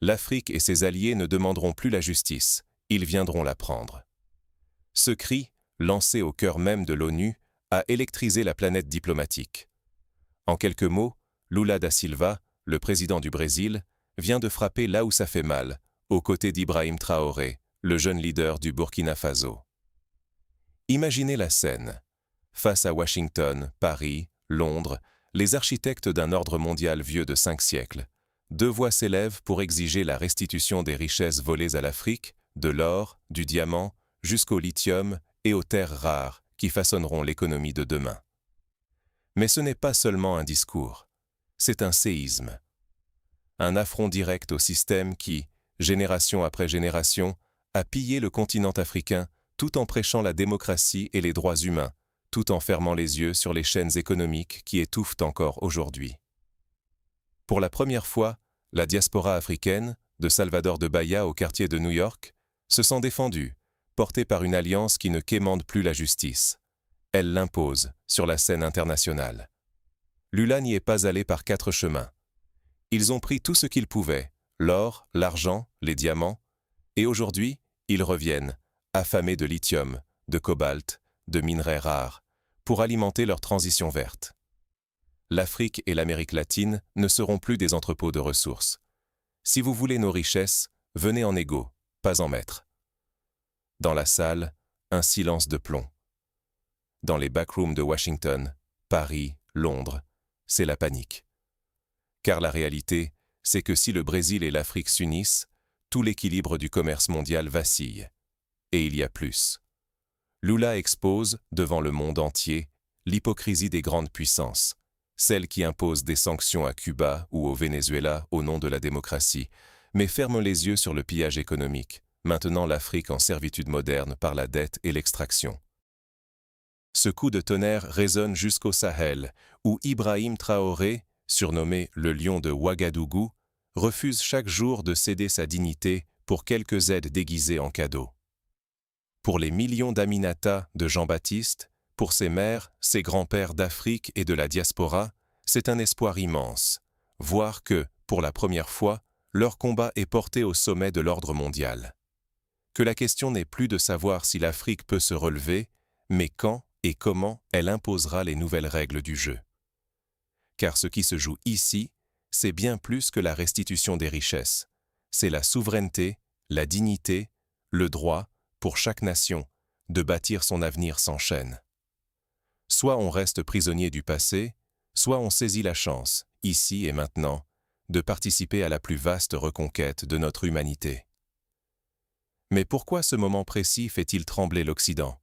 l'Afrique et ses alliés ne demanderont plus la justice, ils viendront la prendre. Ce cri, lancé au cœur même de l'ONU, a électrisé la planète diplomatique. En quelques mots, Lula da Silva, le président du Brésil, vient de frapper là où ça fait mal, aux côtés d'Ibrahim Traoré, le jeune leader du Burkina Faso. Imaginez la scène. Face à Washington, Paris, Londres, les architectes d'un ordre mondial vieux de 5 siècles, 2 voix s'élèvent pour exiger la restitution des richesses volées à l'Afrique, de l'or, du diamant, jusqu'au lithium et aux terres rares qui façonneront l'économie de demain. Mais ce n'est pas seulement un discours, c'est un séisme. Un affront direct au système qui, génération après génération, a pillé le continent africain tout en prêchant la démocratie et les droits humains, tout en fermant les yeux sur les chaînes économiques qui étouffent encore aujourd'hui. Pour la première fois, la diaspora africaine, de Salvador de Bahia au quartier de New York, se sent défendue, portée par une alliance qui ne quémande plus la justice. Elle l'impose sur la scène internationale. Lula n'y est pas allé par 4 chemins. Ils ont pris tout ce qu'ils pouvaient, l'or, l'argent, les diamants, et aujourd'hui, ils reviennent, affamés de lithium, de cobalt, de minerais rares, pour alimenter leur transition verte. L'Afrique et l'Amérique latine ne seront plus des entrepôts de ressources. Si vous voulez nos richesses, venez en égaux, pas en maîtres. Dans la salle, un silence de plomb. Dans les backrooms de Washington, Paris, Londres, c'est la panique. Car la réalité, c'est que si le Brésil et l'Afrique s'unissent, tout l'équilibre du commerce mondial vacille. Et il y a plus. Lula expose, devant le monde entier, l'hypocrisie des grandes puissances, celles qui imposent des sanctions à Cuba ou au Venezuela au nom de la démocratie, mais ferment les yeux sur le pillage économique, maintenant l'Afrique en servitude moderne par la dette et l'extraction. Ce coup de tonnerre résonne jusqu'au Sahel, où Ibrahim Traoré, surnommé le lion de Ouagadougou, refuse chaque jour de céder sa dignité pour quelques aides déguisées en cadeaux. Pour les millions d'Aminata, de Jean-Baptiste, pour ses mères, ses grands-pères d'Afrique et de la diaspora, c'est un espoir immense, voir que, pour la première fois, leur combat est porté au sommet de l'ordre mondial. Que la question n'est plus de savoir si l'Afrique peut se relever, mais quand et comment elle imposera les nouvelles règles du jeu. Car ce qui se joue ici, c'est bien plus que la restitution des richesses. C'est la souveraineté, la dignité, le droit, pour chaque nation, de bâtir son avenir sans chaîne. Soit on reste prisonnier du passé, soit on saisit la chance, ici et maintenant, de participer à la plus vaste reconquête de notre humanité. Mais pourquoi ce moment précis fait-il trembler l'Occident?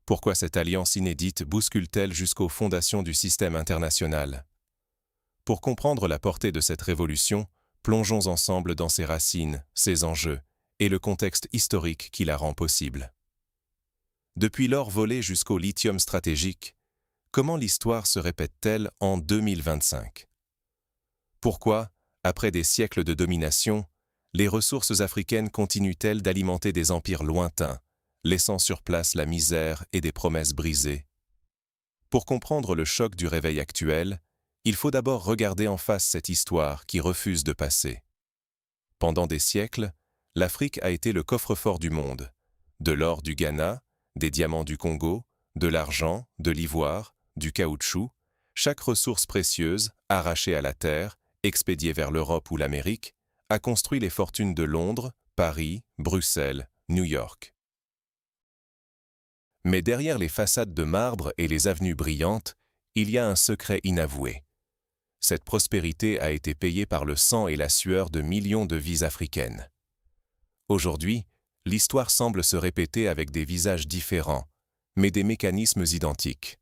Pourquoi cette alliance inédite bouscule-t-elle jusqu'aux fondations du système international? Pour comprendre la portée de cette révolution, plongeons ensemble dans ses racines, ses enjeux et le contexte historique qui la rend possible. Depuis l'or volé jusqu'au lithium stratégique, comment l'histoire se répète-t-elle en 2025? Pourquoi, après des siècles de domination, les ressources africaines continuent-elles d'alimenter des empires lointains, laissant sur place la misère et des promesses brisées? Pour comprendre le choc du réveil actuel, il faut d'abord regarder en face cette histoire qui refuse de passer. Pendant des siècles, l'Afrique a été le coffre-fort du monde, de l'or du Ghana, des diamants du Congo, de l'argent, de l'ivoire, du caoutchouc, chaque ressource précieuse, arrachée à la terre, expédiée vers l'Europe ou l'Amérique, a construit les fortunes de Londres, Paris, Bruxelles, New York. Mais derrière les façades de marbre et les avenues brillantes, il y a un secret inavoué. Cette prospérité a été payée par le sang et la sueur de millions de vies africaines. Aujourd'hui, l'histoire semble se répéter avec des visages différents, mais des mécanismes identiques.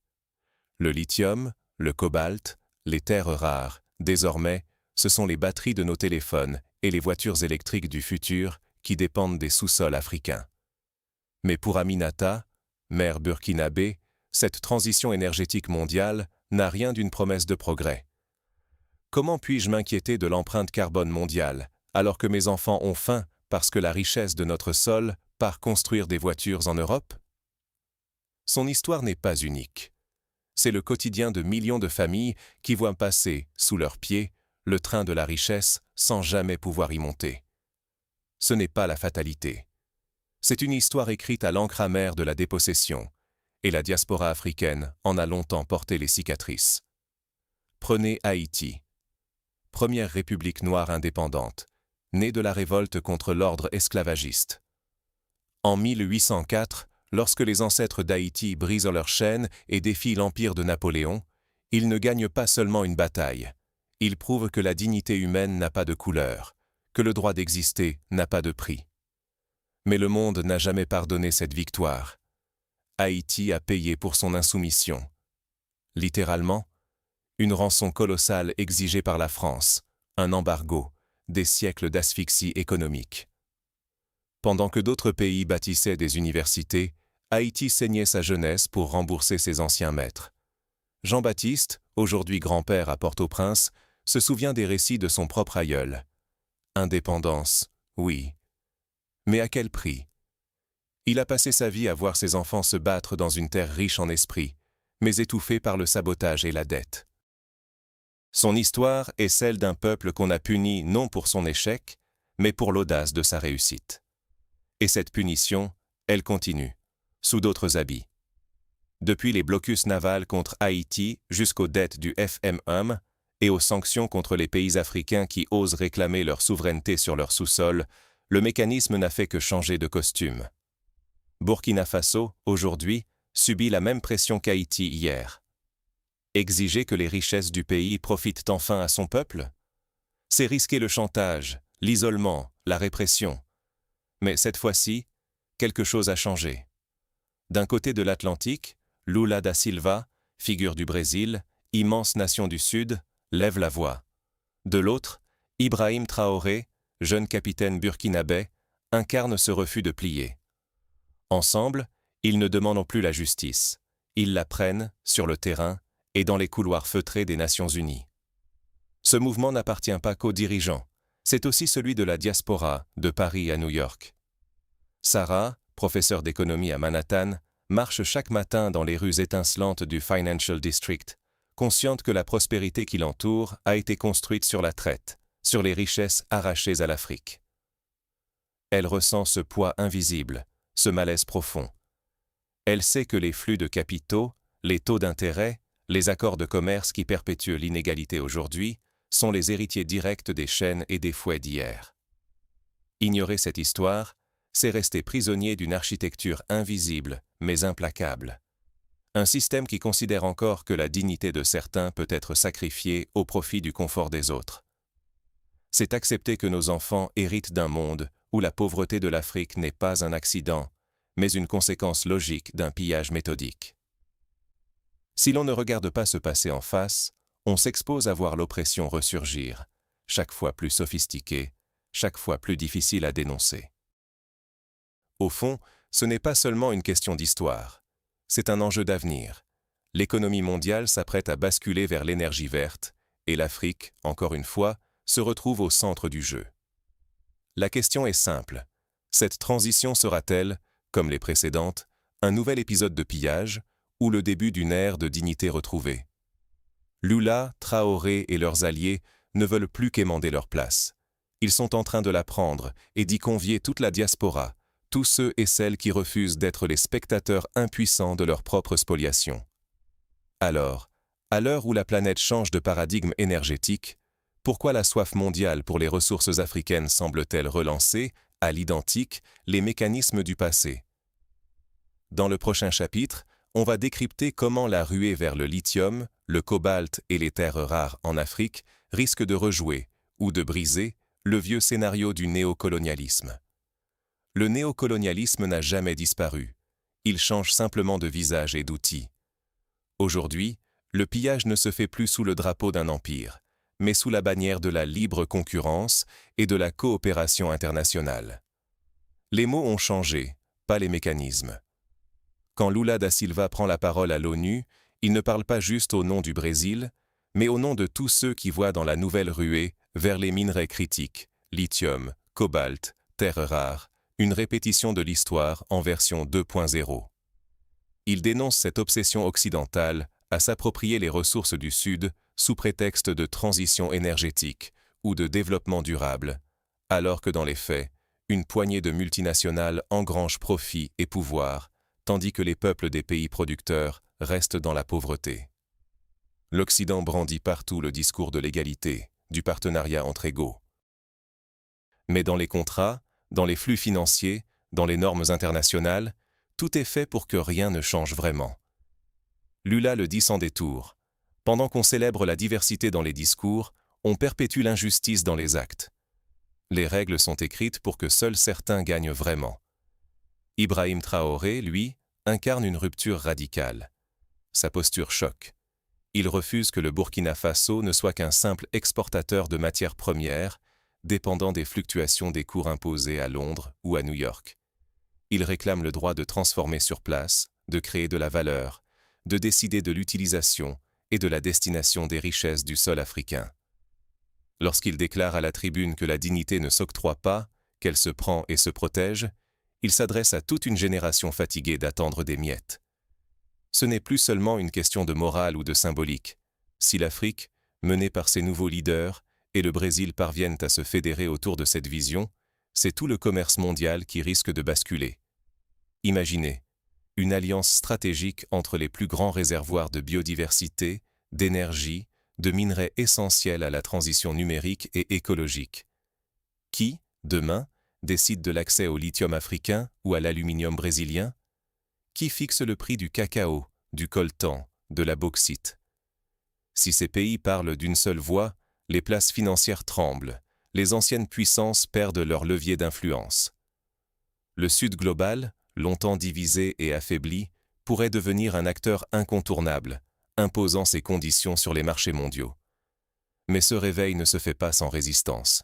Le lithium, le cobalt, les terres rares, désormais, ce sont les batteries de nos téléphones et les voitures électriques du futur qui dépendent des sous-sols africains. Mais pour Aminata, mère burkinabé, cette transition énergétique mondiale n'a rien d'une promesse de progrès. Comment puis-je m'inquiéter de l'empreinte carbone mondiale, alors que mes enfants ont faim parce que la richesse de notre sol part construire des voitures en Europe? Son histoire n'est pas unique. C'est le quotidien de millions de familles qui voient passer, sous leurs pieds, le train de la richesse sans jamais pouvoir y monter. Ce n'est pas la fatalité. C'est une histoire écrite à l'encre amère de la dépossession, et la diaspora africaine en a longtemps porté les cicatrices. Prenez Haïti. Première république noire indépendante, née de la révolte contre l'ordre esclavagiste. En 1804, lorsque les ancêtres d'Haïti brisent leurs chaînes et défient l'empire de Napoléon, ils ne gagnent pas seulement une bataille. Ils prouvent que la dignité humaine n'a pas de couleur, que le droit d'exister n'a pas de prix. Mais le monde n'a jamais pardonné cette victoire. Haïti a payé pour son insoumission. Littéralement, une rançon colossale exigée par la France, un embargo, des siècles d'asphyxie économique. Pendant que d'autres pays bâtissaient des universités, Haïti saignait sa jeunesse pour rembourser ses anciens maîtres. Jean-Baptiste, aujourd'hui grand-père à Port-au-Prince, se souvient des récits de son propre aïeul. Indépendance, oui. Mais à quel prix? Il a passé sa vie à voir ses enfants se battre dans une terre riche en esprit, mais étouffée par le sabotage et la dette. Son histoire est celle d'un peuple qu'on a puni non pour son échec, mais pour l'audace de sa réussite. Et cette punition, elle continue, sous d'autres habits. Depuis les blocus navals contre Haïti jusqu'aux dettes du FMI et aux sanctions contre les pays africains qui osent réclamer leur souveraineté sur leur sous-sol, le mécanisme n'a fait que changer de costume. Burkina Faso, aujourd'hui, subit la même pression qu'Haïti hier. Exiger que les richesses du pays profitent enfin à son peuple? C'est risquer le chantage, l'isolement, la répression. Mais cette fois-ci, quelque chose a changé. D'un côté de l'Atlantique, Lula da Silva, figure du Brésil, immense nation du Sud, lève la voix. De l'autre, Ibrahim Traoré, jeune capitaine burkinabé, incarne ce refus de plier. Ensemble, ils ne demandent plus la justice. Ils la prennent, sur le terrain, et dans les couloirs feutrés des Nations Unies. Ce mouvement n'appartient pas qu'aux dirigeants, c'est aussi celui de la diaspora, de Paris à New York. Sarah, professeure d'économie à Manhattan, marche chaque matin dans les rues étincelantes du Financial District, consciente que la prospérité qui l'entoure a été construite sur la traite, sur les richesses arrachées à l'Afrique. Elle ressent ce poids invisible, ce malaise profond. Elle sait que les flux de capitaux, les taux d'intérêt, les accords de commerce qui perpétuent l'inégalité aujourd'hui sont les héritiers directs des chaînes et des fouets d'hier. Ignorer cette histoire, c'est rester prisonnier d'une architecture invisible mais implacable. Un système qui considère encore que la dignité de certains peut être sacrifiée au profit du confort des autres. C'est accepter que nos enfants héritent d'un monde où la pauvreté de l'Afrique n'est pas un accident, mais une conséquence logique d'un pillage méthodique. Si l'on ne regarde pas ce passé en face, on s'expose à voir l'oppression ressurgir, chaque fois plus sophistiquée, chaque fois plus difficile à dénoncer. Au fond, ce n'est pas seulement une question d'histoire, c'est un enjeu d'avenir. L'économie mondiale s'apprête à basculer vers l'énergie verte, et l'Afrique, encore une fois, se retrouve au centre du jeu. La question est simple. Cette transition sera-t-elle, comme les précédentes, un nouvel épisode de pillage ou le début d'une ère de dignité retrouvée? Lula, Traoré et leurs alliés ne veulent plus quémander leur place. Ils sont en train de la prendre et d'y convier toute la diaspora, tous ceux et celles qui refusent d'être les spectateurs impuissants de leur propre spoliation. Alors, à l'heure où la planète change de paradigme énergétique, pourquoi la soif mondiale pour les ressources africaines semble-t-elle relancer, à l'identique, les mécanismes du passé? Dans le prochain chapitre, on va décrypter comment la ruée vers le lithium, le cobalt et les terres rares en Afrique risque de rejouer, ou de briser, le vieux scénario du néocolonialisme. Le néocolonialisme n'a jamais disparu. Il change simplement de visage et d'outils. Aujourd'hui, le pillage ne se fait plus sous le drapeau d'un empire, mais sous la bannière de la libre concurrence et de la coopération internationale. Les mots ont changé, pas les mécanismes. Quand Lula da Silva prend la parole à l'ONU, il ne parle pas juste au nom du Brésil, mais au nom de tous ceux qui voient dans la nouvelle ruée vers les minerais critiques, lithium, cobalt, terres rares, une répétition de l'histoire en version 2.0. Il dénonce cette obsession occidentale à s'approprier les ressources du Sud sous prétexte de transition énergétique ou de développement durable, alors que dans les faits, une poignée de multinationales engrange profit et pouvoir, tandis que les peuples des pays producteurs restent dans la pauvreté. L'Occident brandit partout le discours de l'égalité, du partenariat entre égaux. Mais dans les contrats, dans les flux financiers, dans les normes internationales, tout est fait pour que rien ne change vraiment. Lula le dit sans détour. Pendant qu'on célèbre la diversité dans les discours, on perpétue l'injustice dans les actes. Les règles sont écrites pour que seuls certains gagnent vraiment. Ibrahim Traoré, lui, incarne une rupture radicale. Sa posture choque. Il refuse que le Burkina Faso ne soit qu'un simple exportateur de matières premières, dépendant des fluctuations des cours imposés à Londres ou à New York. Il réclame le droit de transformer sur place, de créer de la valeur, de décider de l'utilisation et de la destination des richesses du sol africain. Lorsqu'il déclare à la tribune que la dignité ne s'octroie pas, qu'elle se prend et se protège, il s'adresse à toute une génération fatiguée d'attendre des miettes. Ce n'est plus seulement une question de morale ou de symbolique. Si l'Afrique, menée par ses nouveaux leaders, et le Brésil parviennent à se fédérer autour de cette vision, c'est tout le commerce mondial qui risque de basculer. Imaginez, une alliance stratégique entre les plus grands réservoirs de biodiversité, d'énergie, de minerais essentiels à la transition numérique et écologique. Qui, demain, décide de l'accès au lithium africain ou à l'aluminium brésilien? Qui fixe le prix du cacao, du coltan, de la bauxite? Si ces pays parlent d'une seule voix, les places financières tremblent, les anciennes puissances perdent leur levier d'influence. Le Sud global, longtemps divisé et affaibli, pourrait devenir un acteur incontournable, imposant ses conditions sur les marchés mondiaux. Mais ce réveil ne se fait pas sans résistance.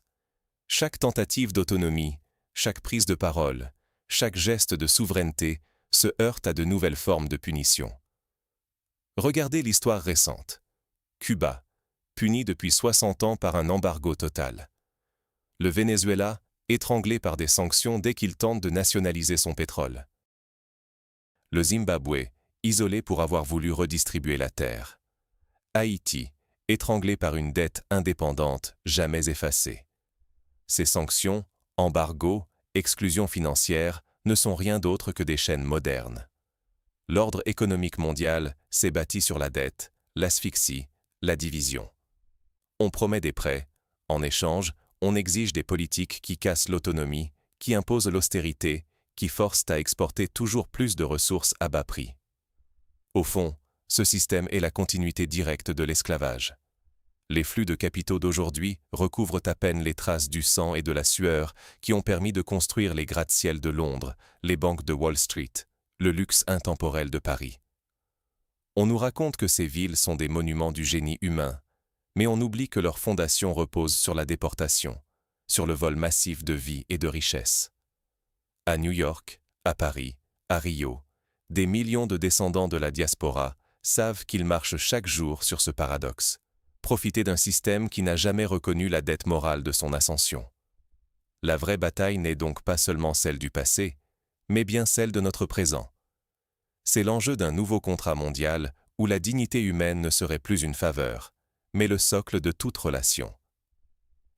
Chaque tentative d'autonomie, chaque prise de parole, chaque geste de souveraineté se heurte à de nouvelles formes de punition. Regardez l'histoire récente. Cuba, puni depuis 60 ans par un embargo total. Le Venezuela, étranglé par des sanctions dès qu'il tente de nationaliser son pétrole. Le Zimbabwe, isolé pour avoir voulu redistribuer la terre. Haïti, étranglé par une dette indépendante jamais effacée. Ces sanctions, embargos, exclusions financières ne sont rien d'autre que des chaînes modernes. L'ordre économique mondial s'est bâti sur la dette, l'asphyxie, la division. On promet des prêts, en échange, on exige des politiques qui cassent l'autonomie, qui imposent l'austérité, qui forcent à exporter toujours plus de ressources à bas prix. Au fond, ce système est la continuité directe de l'esclavage. Les flux de capitaux d'aujourd'hui recouvrent à peine les traces du sang et de la sueur qui ont permis de construire les gratte-ciel de Londres, les banques de Wall Street, le luxe intemporel de Paris. On nous raconte que ces villes sont des monuments du génie humain, mais on oublie que leur fondation repose sur la déportation, sur le vol massif de vie et de richesses. À New York, à Paris, à Rio, des millions de descendants de la diaspora savent qu'ils marchent chaque jour sur ce paradoxe, profiter d'un système qui n'a jamais reconnu la dette morale de son ascension. La vraie bataille n'est donc pas seulement celle du passé, mais bien celle de notre présent. C'est l'enjeu d'un nouveau contrat mondial où la dignité humaine ne serait plus une faveur, mais le socle de toute relation.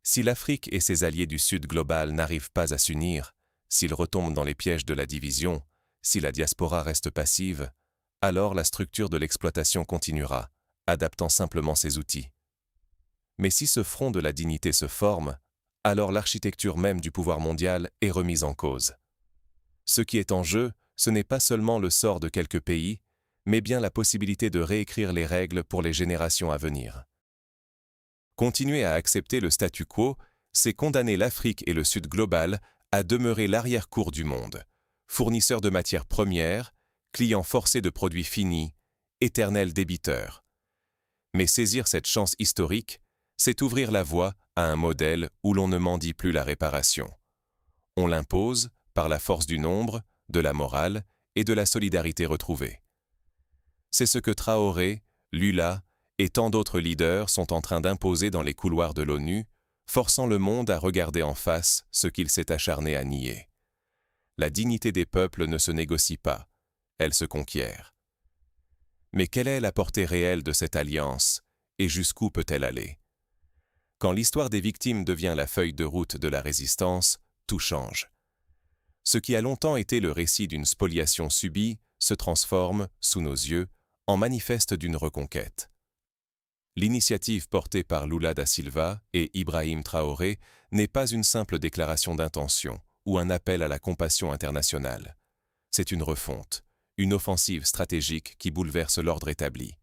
Si l'Afrique et ses alliés du Sud global n'arrivent pas à s'unir, s'ils retombent dans les pièges de la division, si la diaspora reste passive, alors la structure de l'exploitation continuera, adaptant simplement ses outils. Mais si ce front de la dignité se forme, alors l'architecture même du pouvoir mondial est remise en cause. Ce qui est en jeu, ce n'est pas seulement le sort de quelques pays, mais bien la possibilité de réécrire les règles pour les générations à venir. Continuer à accepter le statu quo, c'est condamner l'Afrique et le Sud global à demeurer l'arrière-cour du monde, fournisseurs de matières premières, clients forcés de produits finis, éternels débiteurs. Mais saisir cette chance historique, c'est ouvrir la voie à un modèle où l'on ne mendie plus la réparation. On l'impose par la force du nombre, de la morale et de la solidarité retrouvée. C'est ce que Traoré, Lula et tant d'autres leaders sont en train d'imposer dans les couloirs de l'ONU, forçant le monde à regarder en face ce qu'il s'est acharné à nier. La dignité des peuples ne se négocie pas, elle se conquiert. Mais quelle est la portée réelle de cette alliance, et jusqu'où peut-elle aller? Quand l'histoire des victimes devient la feuille de route de la résistance, tout change. Ce qui a longtemps été le récit d'une spoliation subie se transforme, sous nos yeux, en manifeste d'une reconquête. L'initiative portée par Lula da Silva et Ibrahim Traoré n'est pas une simple déclaration d'intention ou un appel à la compassion internationale. C'est une refonte, une offensive stratégique qui bouleverse l'ordre établi.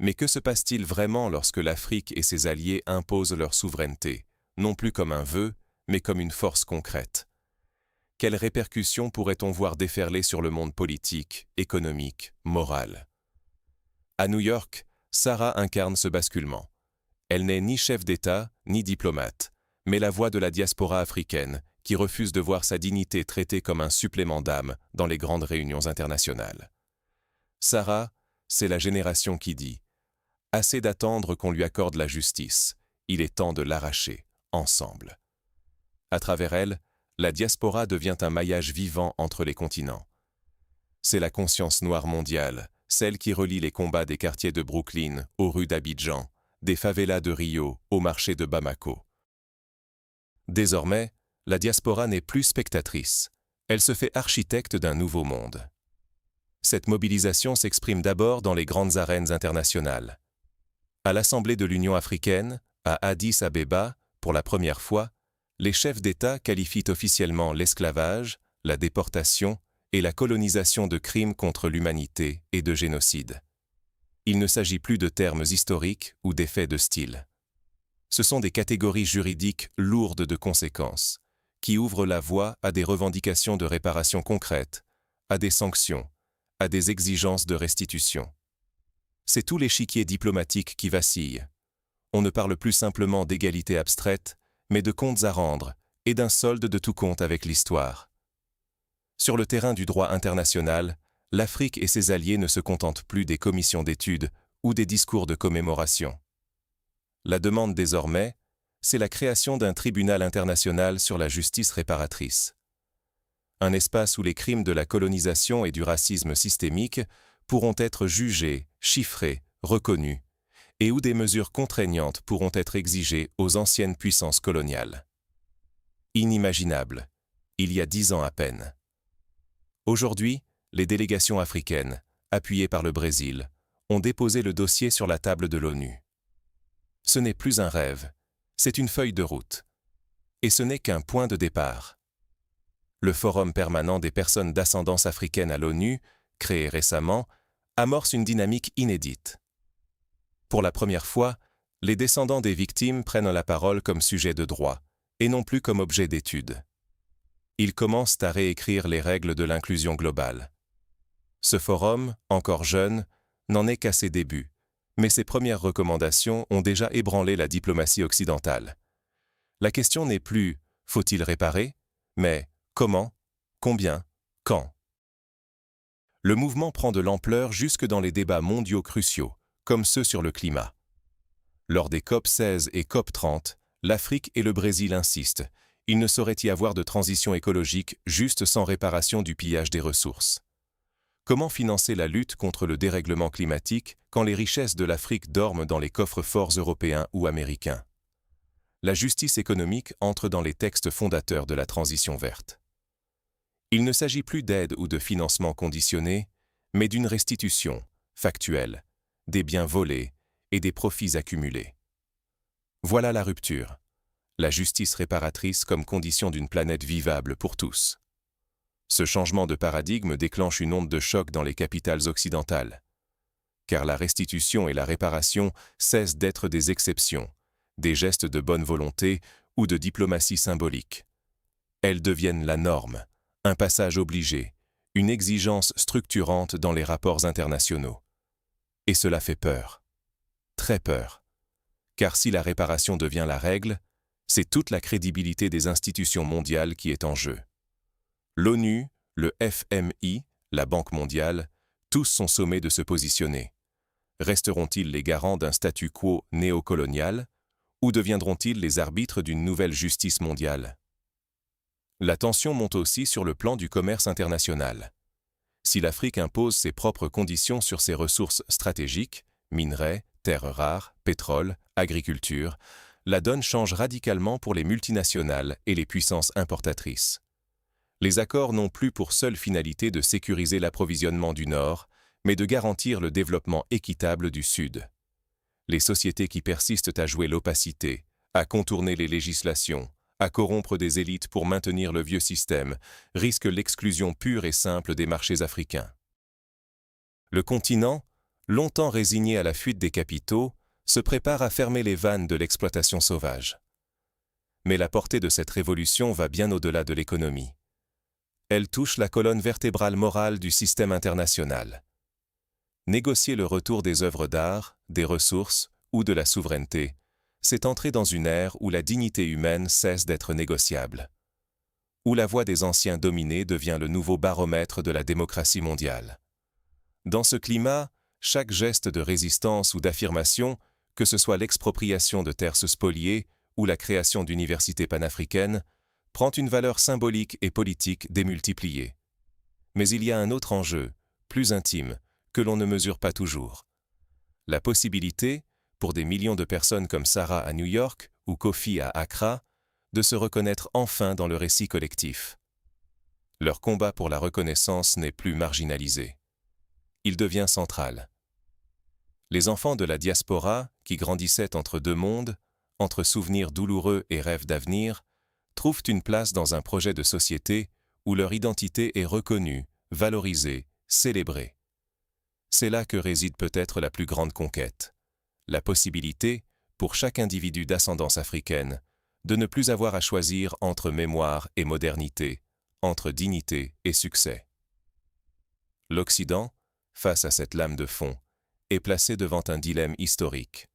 Mais que se passe-t-il vraiment lorsque l'Afrique et ses alliés imposent leur souveraineté, non plus comme un vœu, mais comme une force concrète? Quelles répercussions pourrait-on voir déferler sur le monde politique, économique, moral? À New York, Sarah incarne ce basculement. Elle n'est ni chef d'État, ni diplomate, mais la voix de la diaspora africaine, qui refuse de voir sa dignité traitée comme un supplément d'âme dans les grandes réunions internationales. Sarah, c'est la génération qui dit « Assez d'attendre qu'on lui accorde la justice, il est temps de l'arracher, ensemble ». À travers elle, la diaspora devient un maillage vivant entre les continents. C'est la conscience noire mondiale, celle qui relie les combats des quartiers de Brooklyn aux rues d'Abidjan, des favelas de Rio au marché de Bamako. Désormais, la diaspora n'est plus spectatrice, elle se fait architecte d'un nouveau monde. Cette mobilisation s'exprime d'abord dans les grandes arènes internationales. À l'Assemblée de l'Union africaine, à Addis Abeba, pour la première fois, les chefs d'État qualifient officiellement l'esclavage, la déportation et la colonisation de crimes contre l'humanité et de génocide. Il ne s'agit plus de termes historiques ou d'effets de style. Ce sont des catégories juridiques lourdes de conséquences, qui ouvrent la voie à des revendications de réparation concrètes, à des sanctions, à des exigences de restitution. C'est tout l'échiquier diplomatique qui vacille. On ne parle plus simplement d'égalité abstraite, mais de comptes à rendre et d'un solde de tout compte avec l'histoire. Sur le terrain du droit international, l'Afrique et ses alliés ne se contentent plus des commissions d'études ou des discours de commémoration. La demande désormais, c'est la création d'un tribunal international sur la justice réparatrice. Un espace où les crimes de la colonisation et du racisme systémique pourront être jugés, chiffrés, reconnus, et où des mesures contraignantes pourront être exigées aux anciennes puissances coloniales. Inimaginable, il y a 10 ans à peine. Aujourd'hui, les délégations africaines, appuyées par le Brésil, ont déposé le dossier sur la table de l'ONU. Ce n'est plus un rêve, c'est une feuille de route. Et ce n'est qu'un point de départ. Le Forum permanent des personnes d'ascendance africaine à l'ONU, créé récemment, amorce une dynamique inédite. Pour la première fois, les descendants des victimes prennent la parole comme sujet de droit, et non plus comme objet d'étude. Ils commencent à réécrire les règles de l'inclusion globale. Ce forum, encore jeune, n'en est qu'à ses débuts, mais ses premières recommandations ont déjà ébranlé la diplomatie occidentale. La question n'est plus « faut-il réparer ?», mais « comment ? Combien ? Quand ?» Le mouvement prend de l'ampleur jusque dans les débats mondiaux cruciaux, comme ceux sur le climat. Lors des COP 16 et COP 30, l'Afrique et le Brésil insistent. Il ne saurait y avoir de transition écologique juste sans réparation du pillage des ressources. Comment financer la lutte contre le dérèglement climatique quand les richesses de l'Afrique dorment dans les coffres-forts européens ou américains? La justice économique entre dans les textes fondateurs de la transition verte. Il ne s'agit plus d'aide ou de financement conditionné, mais d'une restitution, factuelle, des biens volés et des profits accumulés. Voilà la rupture. La justice réparatrice comme condition d'une planète vivable pour tous. Ce changement de paradigme déclenche une onde de choc dans les capitales occidentales. Car la restitution et la réparation cessent d'être des exceptions, des gestes de bonne volonté ou de diplomatie symbolique. Elles deviennent la norme, un passage obligé, une exigence structurante dans les rapports internationaux. Et cela fait peur. Très peur. Car si la réparation devient la règle, c'est toute la crédibilité des institutions mondiales qui est en jeu. L'ONU, le FMI, la Banque mondiale, tous sont sommés de se positionner. Resteront-ils les garants d'un statu quo néocolonial ou deviendront-ils les arbitres d'une nouvelle justice mondiale? La tension monte aussi sur le plan du commerce international. Si l'Afrique impose ses propres conditions sur ses ressources stratégiques, minerais, terres rares, pétrole, agriculture, la donne change radicalement pour les multinationales et les puissances importatrices. Les accords n'ont plus pour seule finalité de sécuriser l'approvisionnement du Nord, mais de garantir le développement équitable du Sud. Les sociétés qui persistent à jouer l'opacité, à contourner les législations, à corrompre des élites pour maintenir le vieux système, risquent l'exclusion pure et simple des marchés africains. Le continent, longtemps résigné à la fuite des capitaux, se prépare à fermer les vannes de l'exploitation sauvage. Mais la portée de cette révolution va bien au-delà de l'économie. Elle touche la colonne vertébrale morale du système international. Négocier le retour des œuvres d'art, des ressources ou de la souveraineté, c'est entrer dans une ère où la dignité humaine cesse d'être négociable, où la voix des anciens dominés devient le nouveau baromètre de la démocratie mondiale. Dans ce climat, chaque geste de résistance ou d'affirmation, que ce soit l'expropriation de terres spoliées ou la création d'universités panafricaines, prend une valeur symbolique et politique démultipliée. Mais il y a un autre enjeu, plus intime, que l'on ne mesure pas toujours. La possibilité, pour des millions de personnes comme Sarah à New York ou Kofi à Accra, de se reconnaître enfin dans le récit collectif. Leur combat pour la reconnaissance n'est plus marginalisé. Il devient central. Les enfants de la diaspora, qui grandissaient entre deux mondes, entre souvenirs douloureux et rêves d'avenir, trouvent une place dans un projet de société où leur identité est reconnue, valorisée, célébrée. C'est là que réside peut-être la plus grande conquête. La possibilité, pour chaque individu d'ascendance africaine, de ne plus avoir à choisir entre mémoire et modernité, entre dignité et succès. L'Occident, face à cette lame de fond, est placé devant un dilemme historique.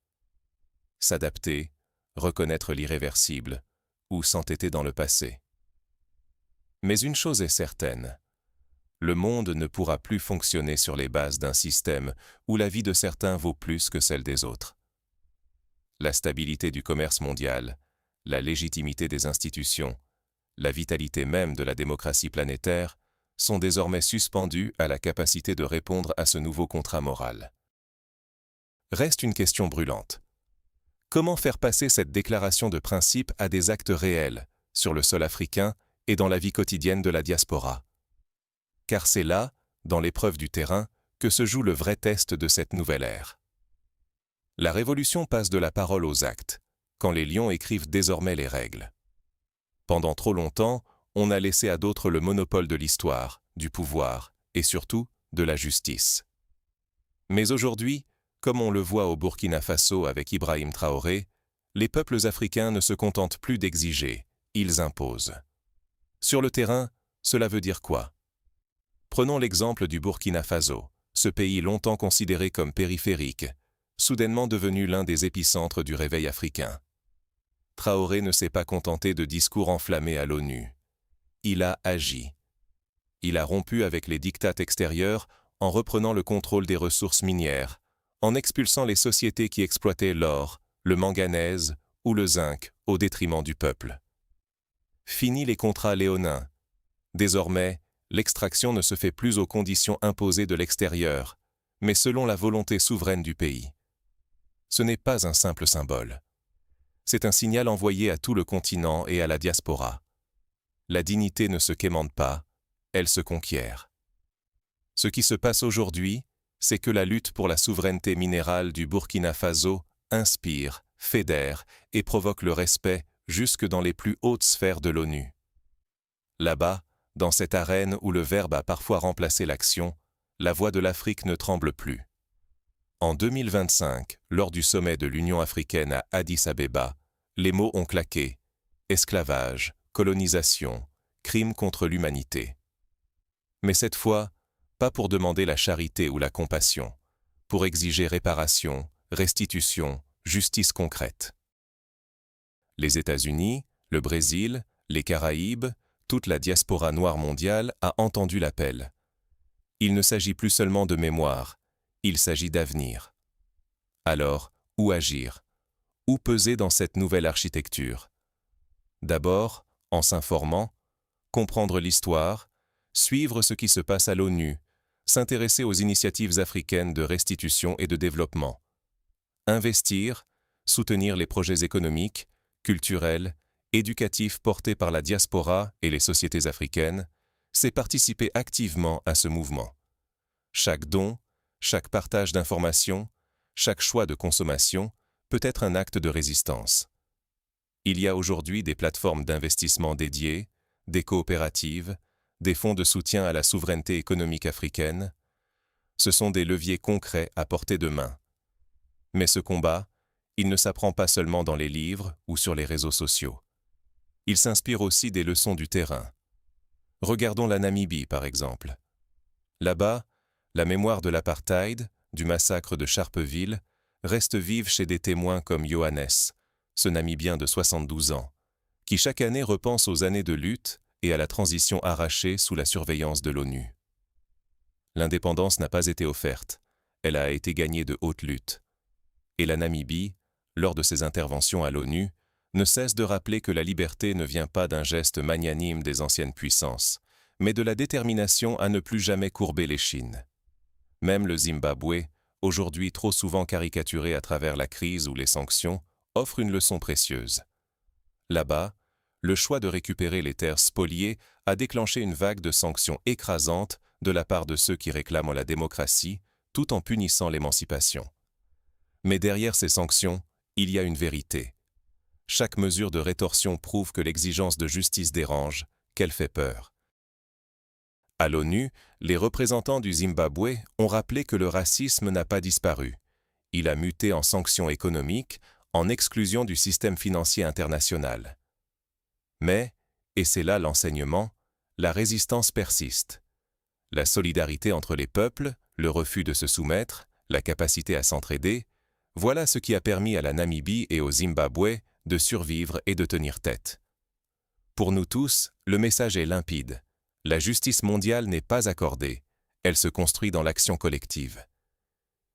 S'adapter, reconnaître l'irréversible, ou s'entêter dans le passé. Mais une chose est certaine, le monde ne pourra plus fonctionner sur les bases d'un système où la vie de certains vaut plus que celle des autres. La stabilité du commerce mondial, la légitimité des institutions, la vitalité même de la démocratie planétaire sont désormais suspendues à la capacité de répondre à ce nouveau contrat moral. Reste une question brûlante. Comment faire passer cette déclaration de principe à des actes réels, sur le sol africain et dans la vie quotidienne de la diaspora? Car c'est là, dans l'épreuve du terrain, que se joue le vrai test de cette nouvelle ère. La révolution passe de la parole aux actes, quand les lions écrivent désormais les règles. Pendant trop longtemps, on a laissé à d'autres le monopole de l'histoire, du pouvoir et surtout de la justice. Mais aujourd'hui, comme on le voit au Burkina Faso avec Ibrahim Traoré, les peuples africains ne se contentent plus d'exiger, ils imposent. Sur le terrain, cela veut dire quoi? Prenons l'exemple du Burkina Faso, ce pays longtemps considéré comme périphérique, soudainement devenu l'un des épicentres du réveil africain. Traoré ne s'est pas contenté de discours enflammés à l'ONU. Il a agi. Il a rompu avec les diktats extérieurs en reprenant le contrôle des ressources minières, en expulsant les sociétés qui exploitaient l'or, le manganèse ou le zinc au détriment du peuple. Fini les contrats léonins. Désormais, l'extraction ne se fait plus aux conditions imposées de l'extérieur, mais selon la volonté souveraine du pays. Ce n'est pas un simple symbole. C'est un signal envoyé à tout le continent et à la diaspora. La dignité ne se quémande pas, elle se conquiert. Ce qui se passe aujourd'hui, c'est que la lutte pour la souveraineté minérale du Burkina Faso inspire, fédère et provoque le respect jusque dans les plus hautes sphères de l'ONU. Là-bas, dans cette arène où le verbe a parfois remplacé l'action, la voix de l'Afrique ne tremble plus. En 2025, lors du sommet de l'Union africaine à Addis-Abeba, les mots ont claqué « esclavage »,« colonisation »,« crime contre l'humanité ». Mais cette fois, pas pour demander la charité ou la compassion, pour exiger réparation, restitution, justice concrète. Les États-Unis, le Brésil, les Caraïbes, toute la diaspora noire mondiale a entendu l'appel. Il ne s'agit plus seulement de mémoire, il s'agit d'avenir. Alors, où agir? Où peser dans cette nouvelle architecture? D'abord, en s'informant, comprendre l'histoire, suivre ce qui se passe à l'ONU, s'intéresser aux initiatives africaines de restitution et de développement. Investir, soutenir les projets économiques, culturels, éducatifs portés par la diaspora et les sociétés africaines, c'est participer activement à ce mouvement. Chaque don, chaque partage d'informations, chaque choix de consommation peut être un acte de résistance. Il y a aujourd'hui des plateformes d'investissement dédiées, des coopératives, des fonds de soutien à la souveraineté économique africaine. Ce sont des leviers concrets à portée de main. Mais ce combat, il ne s'apprend pas seulement dans les livres ou sur les réseaux sociaux. Il s'inspire aussi des leçons du terrain. Regardons la Namibie, par exemple. Là-bas, la mémoire de l'apartheid, du massacre de Sharpeville, reste vive chez des témoins comme Johannes, ce Namibien de 72 ans, qui chaque année repense aux années de lutte et à la transition arrachée sous la surveillance de l'ONU. L'indépendance n'a pas été offerte, elle a été gagnée de haute lutte. Et la Namibie, lors de ses interventions à l'ONU, ne cesse de rappeler que la liberté ne vient pas d'un geste magnanime des anciennes puissances, mais de la détermination à ne plus jamais courber l'échine. Même le Zimbabwe, aujourd'hui trop souvent caricaturé à travers la crise ou les sanctions, offre une leçon précieuse. Là-bas, le choix de récupérer les terres spoliées a déclenché une vague de sanctions écrasantes de la part de ceux qui réclament la démocratie, tout en punissant l'émancipation. Mais derrière ces sanctions, il y a une vérité. Chaque mesure de rétorsion prouve que l'exigence de justice dérange, qu'elle fait peur. À l'ONU, les représentants du Zimbabwe ont rappelé que le racisme n'a pas disparu. Il a muté en sanctions économiques, en exclusion du système financier international. Mais, et c'est là l'enseignement, la résistance persiste. La solidarité entre les peuples, le refus de se soumettre, la capacité à s'entraider, voilà ce qui a permis à la Namibie et au Zimbabwe de survivre et de tenir tête. Pour nous tous, le message est limpide. La justice mondiale n'est pas accordée, elle se construit dans l'action collective.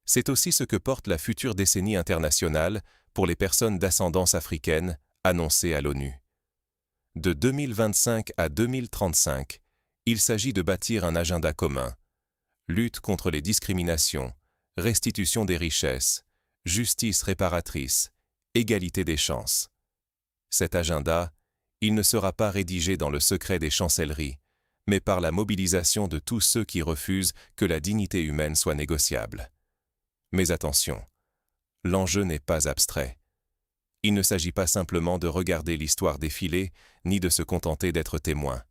C'est aussi ce que porte la future décennie internationale pour les personnes d'ascendance africaine annoncée à l'ONU. De 2025 à 2035, il s'agit de bâtir un agenda commun. Lutte contre les discriminations, restitution des richesses, justice réparatrice, égalité des chances. Cet agenda, il ne sera pas rédigé dans le secret des chancelleries, mais par la mobilisation de tous ceux qui refusent que la dignité humaine soit négociable. Mais attention, l'enjeu n'est pas abstrait. Il ne s'agit pas simplement de regarder l'histoire défiler, ni de se contenter d'être témoin.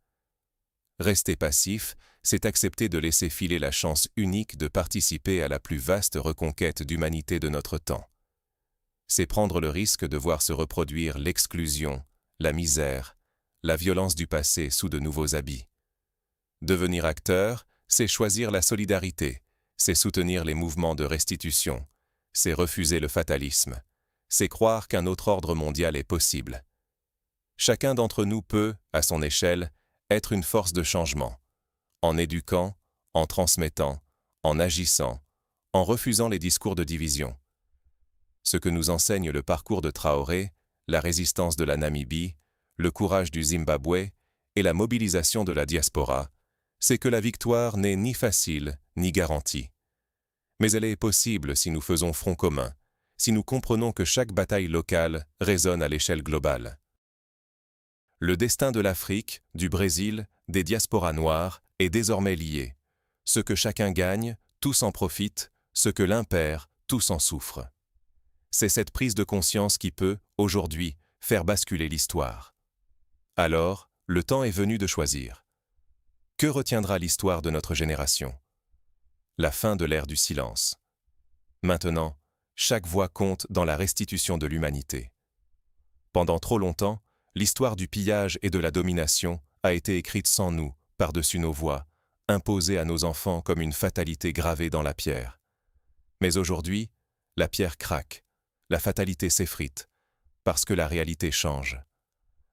Rester passif, c'est accepter de laisser filer la chance unique de participer à la plus vaste reconquête d'humanité de notre temps. C'est prendre le risque de voir se reproduire l'exclusion, la misère, la violence du passé sous de nouveaux habits. Devenir acteur, c'est choisir la solidarité, c'est soutenir les mouvements de restitution, c'est refuser le fatalisme, c'est croire qu'un autre ordre mondial est possible. Chacun d'entre nous peut, à son échelle, être une force de changement, en éduquant, en transmettant, en agissant, en refusant les discours de division. Ce que nous enseigne le parcours de Traoré, la résistance de la Namibie, le courage du Zimbabwe et la mobilisation de la diaspora, c'est que la victoire n'est ni facile ni garantie. Mais elle est possible si nous faisons front commun, si nous comprenons que chaque bataille locale résonne à l'échelle globale. Le destin de l'Afrique, du Brésil, des diasporas noires est désormais lié. Ce que chacun gagne, tous en profitent, ce que l'un perd, tous en souffrent. C'est cette prise de conscience qui peut, aujourd'hui, faire basculer l'histoire. Alors, le temps est venu de choisir. Que retiendra l'histoire de notre génération? La fin de l'ère du silence. Maintenant, chaque voix compte dans la restitution de l'humanité. Pendant trop longtemps, l'histoire du pillage et de la domination a été écrite sans nous, par-dessus nos voix, imposée à nos enfants comme une fatalité gravée dans la pierre. Mais aujourd'hui, la pierre craque, la fatalité s'effrite, parce que la réalité change.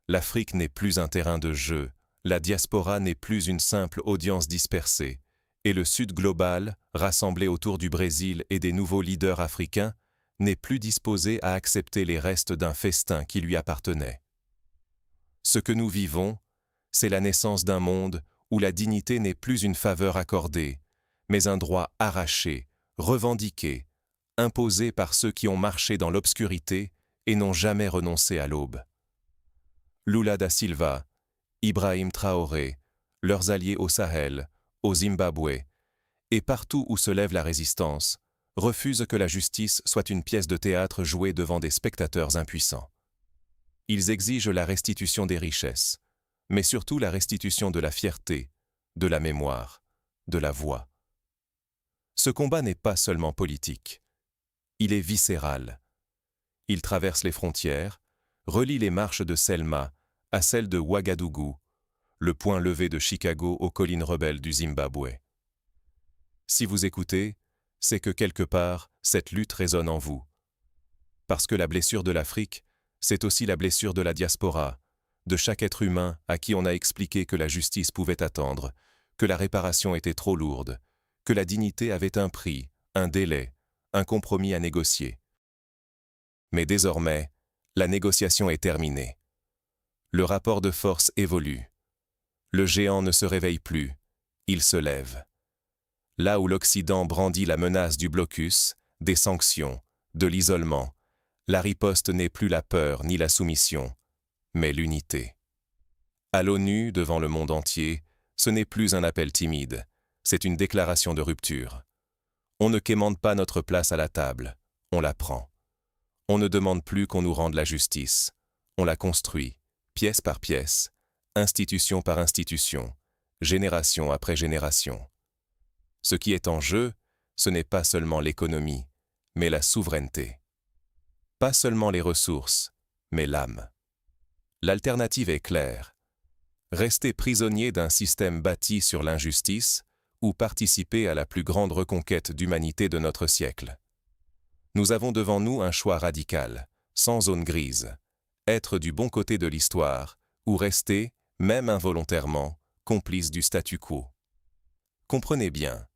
L'Afrique n'est plus un terrain de jeu, la diaspora n'est plus une simple audience dispersée, et le Sud global, rassemblé autour du Brésil et des nouveaux leaders africains, n'est plus disposé à accepter les restes d'un festin qui lui appartenait. Ce que nous vivons, c'est la naissance d'un monde où la dignité n'est plus une faveur accordée, mais un droit arraché, revendiqué, imposée par ceux qui ont marché dans l'obscurité et n'ont jamais renoncé à l'aube. Lula da Silva, Ibrahim Traoré, leurs alliés au Sahel, au Zimbabwe, et partout où se lève la résistance, refusent que la justice soit une pièce de théâtre jouée devant des spectateurs impuissants. Ils exigent la restitution des richesses, mais surtout la restitution de la fierté, de la mémoire, de la voix. Ce combat n'est pas seulement politique. Il est viscéral. Il traverse les frontières, relie les marches de Selma à celles de Ouagadougou, le point levé de Chicago aux collines rebelles du Zimbabwe. Si vous écoutez, c'est que quelque part, cette lutte résonne en vous. Parce que la blessure de l'Afrique, c'est aussi la blessure de la diaspora, de chaque être humain à qui on a expliqué que la justice pouvait attendre, que la réparation était trop lourde, que la dignité avait un prix, un délai, un compromis à négocier. Mais désormais, la négociation est terminée. Le rapport de force évolue. Le géant ne se réveille plus, il se lève. Là où l'Occident brandit la menace du blocus, des sanctions, de l'isolement, la riposte n'est plus la peur ni la soumission, mais l'unité. À l'ONU, devant le monde entier, ce n'est plus un appel timide, c'est une déclaration de rupture. On ne quémande pas notre place à la table, on la prend. On ne demande plus qu'on nous rende la justice, on la construit, pièce par pièce, institution par institution, génération après génération. Ce qui est en jeu, ce n'est pas seulement l'économie, mais la souveraineté. Pas seulement les ressources, mais l'âme. L'alternative est claire. Rester prisonnier d'un système bâti sur l'injustice ou participer à la plus grande reconquête d'humanité de notre siècle. Nous avons devant nous un choix radical, sans zone grise. Être du bon côté de l'histoire ou rester, même involontairement, complice du statu quo. Comprenez bien,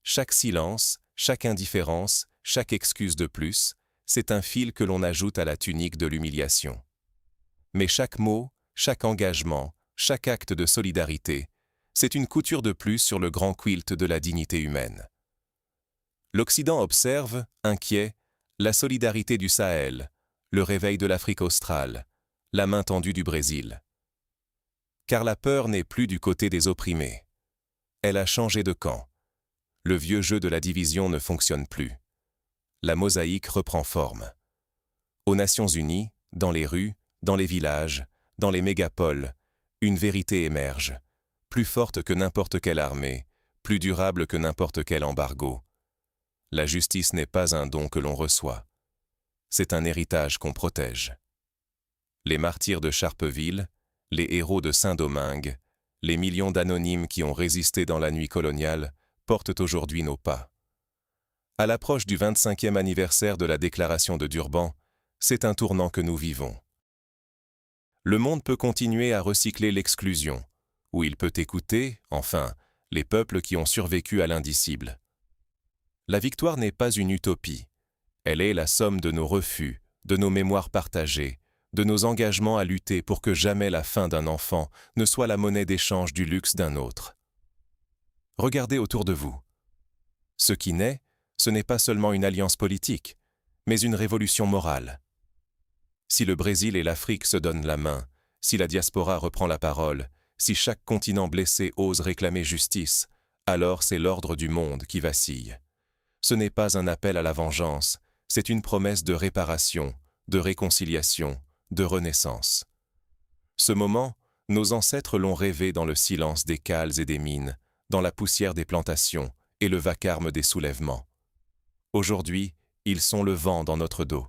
chaque silence, chaque indifférence, chaque excuse de plus, c'est un fil que l'on ajoute à la tunique de l'humiliation. Mais chaque mot, chaque engagement, chaque acte de solidarité, c'est une couture de plus sur le grand quilt de la dignité humaine. L'Occident observe, inquiet, la solidarité du Sahel, le réveil de l'Afrique australe, la main tendue du Brésil. Car la peur n'est plus du côté des opprimés. Elle a changé de camp. Le vieux jeu de la division ne fonctionne plus. La mosaïque reprend forme. Aux Nations Unies, dans les rues, dans les villages, dans les mégapoles, une vérité émerge, plus forte que n'importe quelle armée, plus durable que n'importe quel embargo. La justice n'est pas un don que l'on reçoit. C'est un héritage qu'on protège. Les martyrs de Charpeville, les héros de Saint-Domingue, les millions d'anonymes qui ont résisté dans la nuit coloniale portent aujourd'hui nos pas. À l'approche du 25e anniversaire de la déclaration de Durban, c'est un tournant que nous vivons. Le monde peut continuer à recycler l'exclusion, ou il peut écouter, enfin, les peuples qui ont survécu à l'indicible. La victoire n'est pas une utopie. Elle est la somme de nos refus, de nos mémoires partagées, de nos engagements à lutter pour que jamais la faim d'un enfant ne soit la monnaie d'échange du luxe d'un autre. Regardez autour de vous. Ce qui naît, ce n'est pas seulement une alliance politique, mais une révolution morale. Si le Brésil et l'Afrique se donnent la main, si la diaspora reprend la parole, si chaque continent blessé ose réclamer justice, alors c'est l'ordre du monde qui vacille. Ce n'est pas un appel à la vengeance, c'est une promesse de réparation, de réconciliation, de renaissance. Ce moment, nos ancêtres l'ont rêvé dans le silence des cales et des mines, dans la poussière des plantations et le vacarme des soulèvements. Aujourd'hui, ils sont le vent dans notre dos.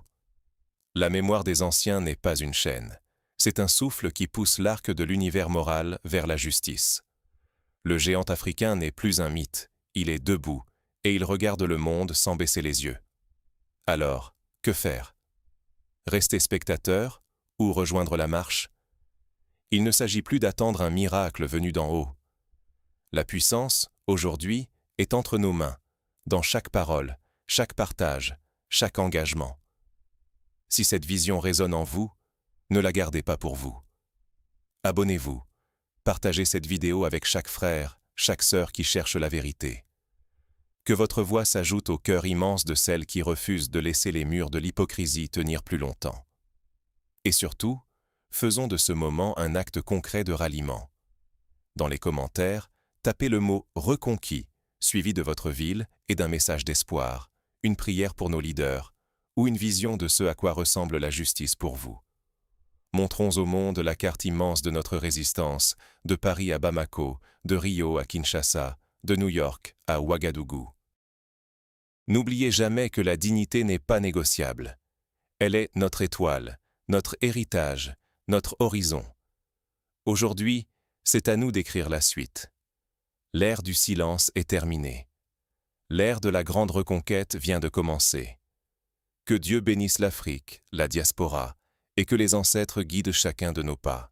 La mémoire des anciens n'est pas une chaîne. C'est un souffle qui pousse l'arc de l'univers moral vers la justice. Le géant africain n'est plus un mythe, il est debout, et il regarde le monde sans baisser les yeux. Alors, que faire? Rester spectateur ou rejoindre la marche? Il ne s'agit plus d'attendre un miracle venu d'en haut. La puissance, aujourd'hui, est entre nos mains, dans chaque parole, chaque partage, chaque engagement. Si cette vision résonne en vous, ne la gardez pas pour vous. Abonnez-vous, partagez cette vidéo avec chaque frère, chaque sœur qui cherche la vérité. Que votre voix s'ajoute au cœur immense de celles qui refusent de laisser les murs de l'hypocrisie tenir plus longtemps. Et surtout, faisons de ce moment un acte concret de ralliement. Dans les commentaires, tapez le mot « reconquis » suivi de votre ville et d'un message d'espoir, une prière pour nos leaders ou une vision de ce à quoi ressemble la justice pour vous. Montrons au monde la carte immense de notre résistance, de Paris à Bamako, de Rio à Kinshasa, de New York à Ouagadougou. N'oubliez jamais que la dignité n'est pas négociable. Elle est notre étoile, notre héritage, notre horizon. Aujourd'hui, c'est à nous d'écrire la suite. L'ère du silence est terminée. L'ère de la grande reconquête vient de commencer. Que Dieu bénisse l'Afrique, la diaspora, et que les ancêtres guident chacun de nos pas.